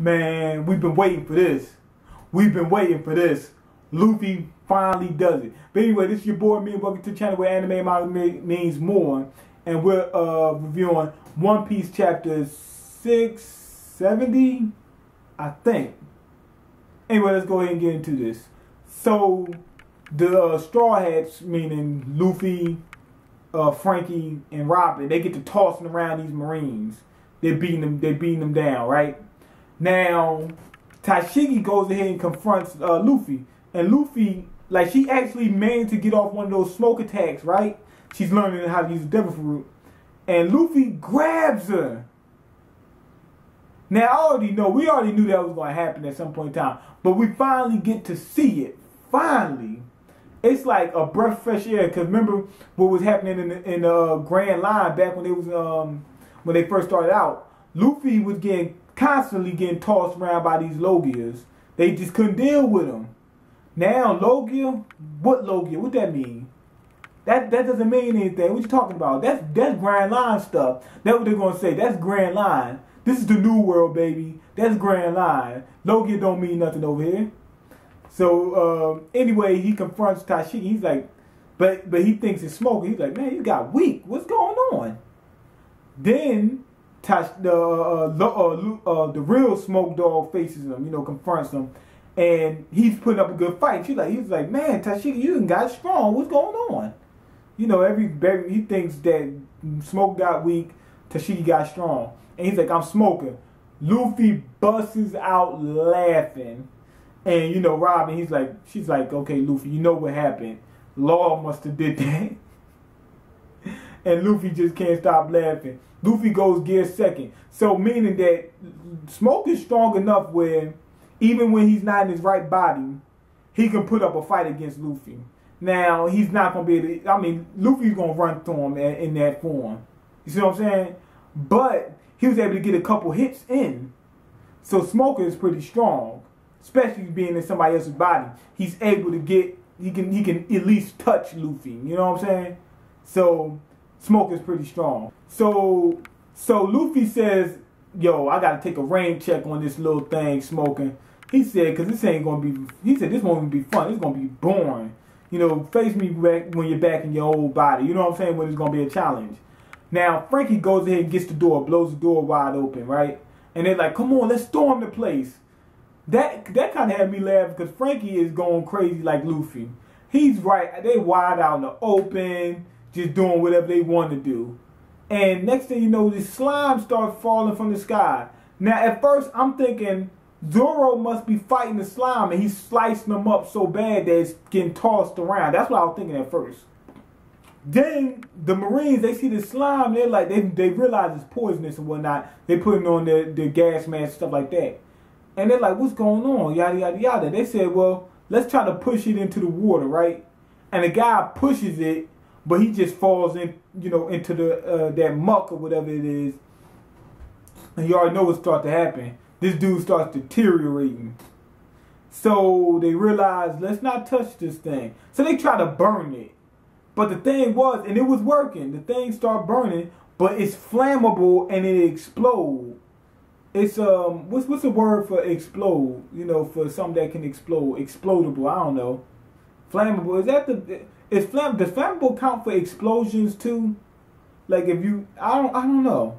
Man, we've been waiting for this. We've been waiting for this. Luffy finally does it. But anyway, this is your boy, me, and welcome to the channel where anime manga means more. And we're reviewing One Piece chapter 670, I think. Anyway, let's go ahead and get into this. So, the Straw Hats, meaning Luffy, Frankie, and Robin, they get to tossing around these Marines. They're beating them down, right? Now, Tashigi goes ahead and confronts Luffy. And Luffy, like, she actually managed to get off one of those smoke attacks, right? She's learning how to use the devil fruit. And Luffy grabs her. Now, we already knew that was going to happen at some point in time. But we finally get to see it. Finally. It's like a breath of fresh air. Because remember what was happening in the Grand Line back when when they first started out. Luffy was constantly getting tossed around by these Logias. They just couldn't deal with him. Now, Logia? What Logia? What that mean? That doesn't mean anything. What you talking about? That's Grand Line stuff. That's what they're going to say. That's Grand Line. This is the new world, baby. That's Grand Line. Logia don't mean nothing over here. So, anyway, he confronts Tashigi. He's like, but he thinks it's Smoker. He's like, man, you got weak. What's going on? Then, the real Smoke Dog faces him, confronts him. And he's putting up a good fight. He's like, man, Tashigi, you done got strong. What's going on? He thinks that Smoke got weak, Tashigi got strong. And he's like, I'm Smoker. Luffy busts out laughing. And, Robin, she's like, okay, Luffy, you know what happened. Law must have did that. And Luffy just can't stop laughing. Luffy goes gear second. So meaning that Smoke is strong enough where even when he's not in his right body, he can put up a fight against Luffy. Now, he's not going to be able to, Luffy's going to run through him in that form. You see what I'm saying? But he was able to get a couple hits in. So Smoker is pretty strong. Especially being in somebody else's body. He's able to he can at least touch Luffy. You know what I'm saying? So Smoker's pretty strong. So Luffy says, yo, I gotta take a rain check on this little thing, Smoking. He said, cause this ain't gonna be, he said this won't even be fun, it's gonna be boring. Face me back when you're back in your old body. You know what I'm saying? When it's gonna be a challenge. Now, Frankie goes ahead and gets the door, blows the door wide open, right? And they're like, come on, let's storm the place. That kind of had me laugh because Frankie is going crazy like Luffy. He's right. They wide out in the open, just doing whatever they want to do. And next thing you know, this slime starts falling from the sky. Now, at first, I'm thinking Zoro must be fighting the slime and he's slicing them up so bad that it's getting tossed around. That's what I was thinking at first. Then the Marines, they see the slime. They're like, they realize it's poisonous and whatnot. They put it on their gas mask and stuff like that. And they're like, what's going on? Yada, yada, yada. They said, well, let's try to push it into the water, right? And the guy pushes it, but he just falls in, into that muck or whatever it is. And you already know what starts to happen. This dude starts deteriorating. So they realize, let's not touch this thing. So they try to burn it. But the thing was, and it was working. The thing started burning, but it's flammable and it explodes. It's what's the word for explode? For something that can explode, explodable. I don't know. Flammable. Is that does flammable count for explosions too? Like if you, I don't know.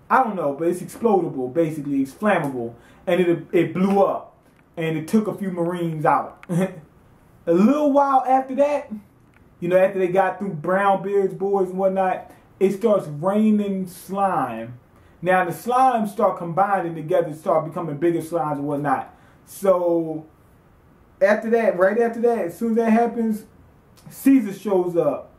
I don't know, but it's explodable. Basically, it's flammable, and it blew up, and it took a few Marines out. A little while after that, after they got through Brownbeard's boys and whatnot, it starts raining slime. Now the slimes start combining together, start becoming bigger slimes and whatnot. So after that, right after that, as soon as that happens, Caesar shows up.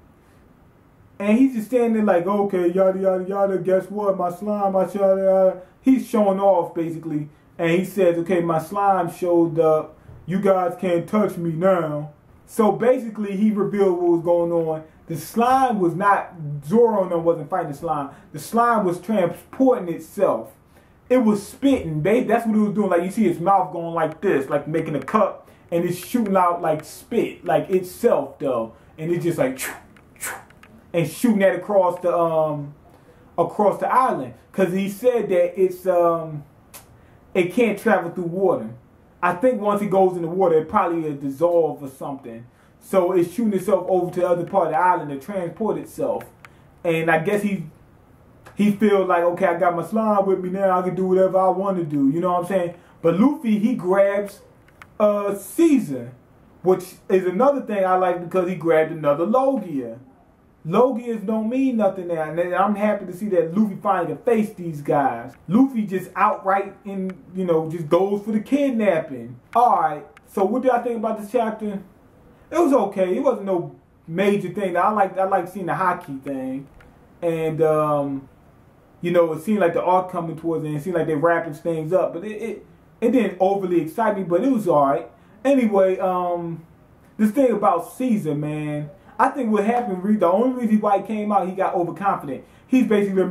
And he's just standing there like, okay, yada, yada, yada, guess what? My slime, yada, yada. He's showing off basically. And he says, okay, my slime showed up. You guys can't touch me now. So basically he revealed what was going on. The slime was not, Zoro and them wasn't fighting the slime. The slime was transporting itself. It was spitting, babe. That's what it was doing. Like you see its mouth going like this, like making a cup, and it's shooting out like spit, like itself though. And it's just like, and shooting that across the island. Cause he said that it's it can't travel through water. I think once it goes in the water, it probably will dissolve or something. So it's shooting itself over to the other part of the island to transport itself. And I guess he feels like, okay, I got my slime with me now. I can do whatever I want to do. You know what I'm saying? But Luffy, he grabs Caesar, which is another thing I like because he grabbed another Logia. Logias don't mean nothing now, and I'm happy to see that Luffy finally can face these guys. Luffy just outright just goes for the kidnapping. Alright, so what did I think about this chapter? It was okay. It wasn't no major thing. I like seeing the hockey thing. And it seemed like the arc coming towards it, and it seemed like they're wrapping things up, but it didn't overly excite me, but it was alright. Anyway, this thing about Caesar, man, I think what happened, the only reason why he came out, he got overconfident. He's basically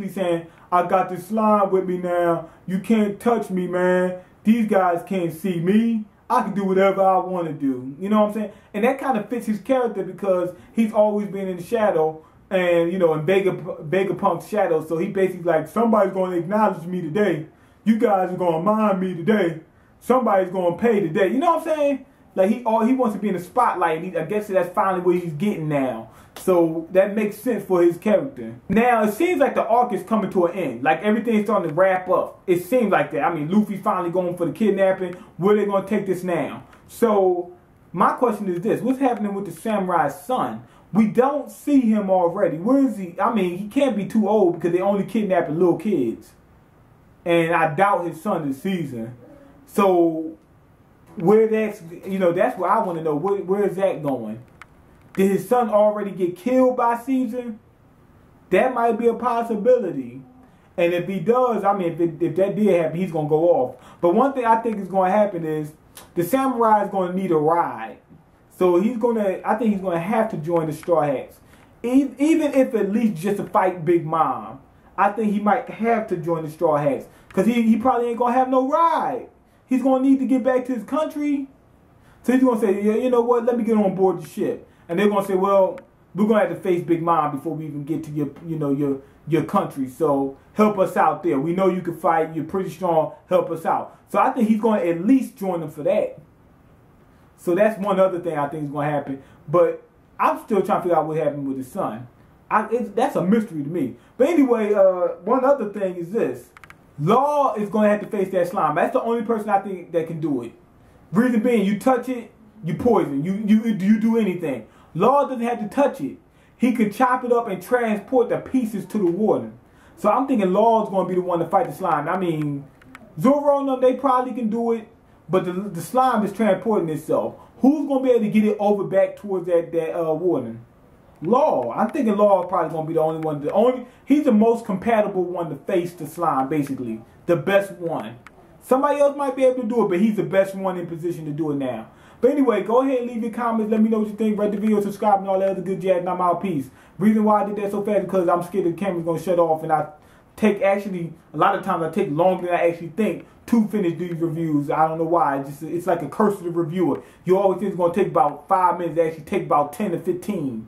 saying, I got this slime with me now. You can't touch me, man. These guys can't see me. I can do whatever I want to do. You know what I'm saying? And that kind of fits his character because he's always been in the shadow and, in Vegapunk's shadow. So he basically like, somebody's going to acknowledge me today. You guys are going to mind me today. Somebody's going to pay today. You know what I'm saying? Like he wants to be in the spotlight. And I guess that's finally what he's getting now. So that makes sense for his character. Now it seems like the arc is coming to an end. Like everything's starting to wrap up. It seems like that. I mean, Luffy's finally going for the kidnapping. Where are they going to take this now? So my question is this: what's happening with the samurai's son? We don't see him already. Where is he? I mean, he can't be too old because they're only kidnapping little kids. And I doubt his son is Caesar. So where that's what I want to know. Where is that going? Did his son already get killed by Caesar? That might be a possibility. And if he does, I mean, if that did happen, he's going to go off. But one thing I think is going to happen is the samurai is going to need a ride. So I think he's going to have to join the Straw Hats. Even if at least just to fight Big Mom, I think he might have to join the Straw Hats. Because he probably ain't going to have no ride. He's going to need to get back to his country. So he's going to say, yeah, you know what, let me get on board the ship. And they're going to say, well, we're going to have to face Big Mom before we even get to your country. So help us out there. We know you can fight. You're pretty strong. Help us out. So I think he's going to at least join them for that. So that's one other thing I think is going to happen. But I'm still trying to figure out what happened with his son. That's a mystery to me. But anyway, one other thing is this. Law is going to have to face that slime. That's the only person I think that can do it. Reason being, you touch it, you poison. You do anything. Law doesn't have to touch it. He could chop it up and transport the pieces to the water. So I'm thinking Law is going to be the one to fight the slime. I mean, Zoro and them, they probably can do it, but the slime is transporting itself. Who's going to be able to get it over back towards that water? Law. I'm thinking Law is probably going to be the only one. He's the most compatible one to face the slime, basically. The best one. Somebody else might be able to do it, but he's the best one in position to do it now. But anyway, go ahead and leave your comments. Let me know what you think. Rate the video, subscribe, and all that other good jazz, and I'm out. Peace. Reason why I did that so fast is because I'm scared the camera's going to shut off, and a lot of times I take longer than I actually think to finish these reviews. I don't know why. It's like a curse of the reviewer. You always think it's going to take about 5 minutes. It actually take about 10 to 15.